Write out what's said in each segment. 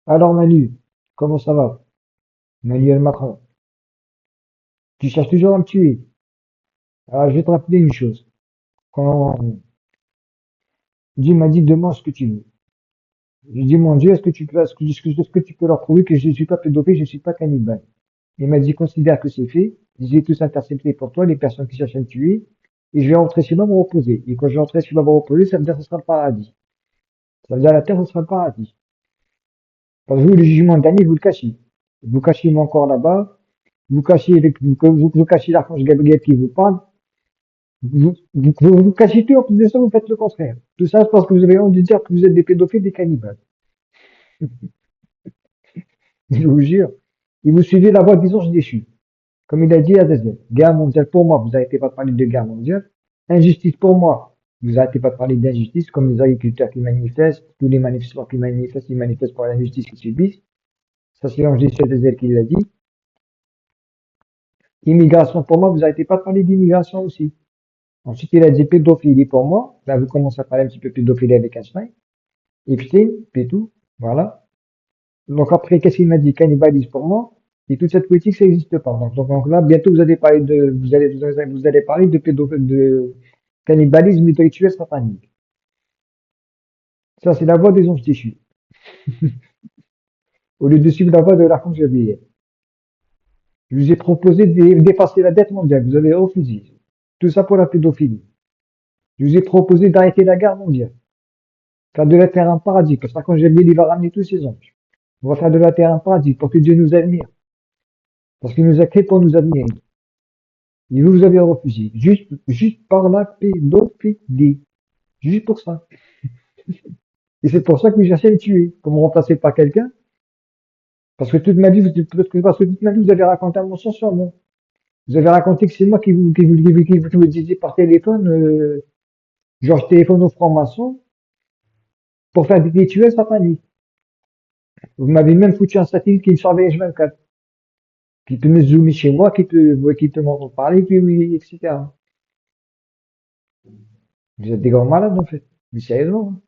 Alors Manu, comment ça va? Manuel Macron, tu cherches toujours à me tuer. Alors je vais te rappeler une chose. Quand Dieu m'a dit demande ce que tu veux. J'ai dit mon Dieu, est-ce que tu peux leur prouver que je ne suis pas pédophile, je ne suis pas cannibale? Il m'a dit considère que c'est fait. J'ai tous intercepté pour toi les personnes qui cherchent à me tuer. Et je vais rentrer chez moi me reposer. Et quand je vais rentrer chez moi me reposer, ça veut dire que ce sera le paradis. Ça veut dire la terre, ce sera le paradis. Parce que vous, le jugement dernier, vous le cachez. Vous cachez mon corps là-bas. Vous cachez l'archange Gabriel qui vous parle. Vous cachez tout, en plus de ça, vous faites le contraire. Tout ça, c'est parce que vous avez honte de dire que vous êtes des pédophiles, des cannibales. Je vous jure. Et vous suivez la voie des anges déchus. Comme il a dit à Azazel. Guerre mondiale pour moi, vous n'arrêtez pas de parler de guerre mondiale. Injustice pour moi, vous n'arrêtez pas de parler d'injustice, comme les agriculteurs qui manifestent, tous les manifestants qui manifestent, ils manifestent pour l'injustice qu'ils subissent. Ça, c'est l'ange déchu Azazel qui l'a dit. Immigration pour moi, vous n'arrêtez pas de parler d'immigration aussi. Ensuite, il a dit pédophilie pour moi. Là, vous commencez à parler un petit peu pédophilie avec Einstein. Epstein, et tout. Voilà. Donc après, qu'est-ce qu'il m'a dit? Cannibalisme pour moi. Et toute cette politique, ça n'existe pas. Donc là, bientôt, vous allez parler de cannibalisme et de rituel satanique. Ça, c'est la voix des anges déchus. Au lieu de suivre la voix de l'archange Gabriel. Je vous ai proposé d'effacer la dette mondiale. Vous avez refusé. Tout ça pour la pédophilie. Je vous ai proposé d'arrêter la guerre mondiale. Faire de la terre un paradis. Parce que l'archange Gabriel, il va ramener tous ses anges. On va faire de la terre un paradis pour que Dieu nous admire. Parce qu'il nous a créés pour nous admirer. Et vous avez refusé. Juste par la pédophilie. Juste pour ça. Et c'est pour ça que vous cherchez à les tuer. Pour me remplacer par quelqu'un. Parce que toute ma vie, vous avez raconté un mensonge sur moi. Vous avez raconté que c'est moi qui vous disiez par téléphone, genre je téléphone aux francs-maçons pour faire des rituels sataniques. Vous m'avez même foutu un satellite qui me surveille H24, qui peut me zoomer chez moi, qui peut m'entendre parler, puis oui, etc. Vous êtes des grands malades, en fait. Mais sérieusement, hein.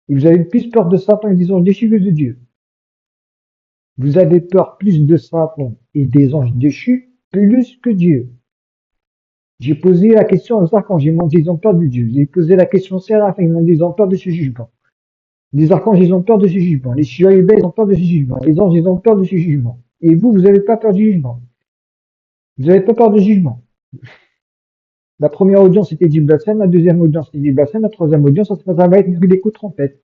Et vous avez plus peur de Satan et des anges déchus que de Dieu. Vous avez peur plus de Satan et des anges déchus plus que Dieu. J'ai posé la question aux archanges, ils m'ont dit ils ont peur de Dieu. J'ai posé la question aux séraphins, ils m'ont dit ils ont peur de ce jugement. Les archanges, ils ont peur de ce jugement. Les chérubins, ils ont peur de ce jugement. Les anges, ils ont peur de ce jugement. Et vous, vous n'avez pas peur du jugement. Vous n'avez pas peur du jugement. La première audience, c'était du blasphème. La deuxième audience, c'était du blasphème. La troisième audience, ça va être des coups de trompette.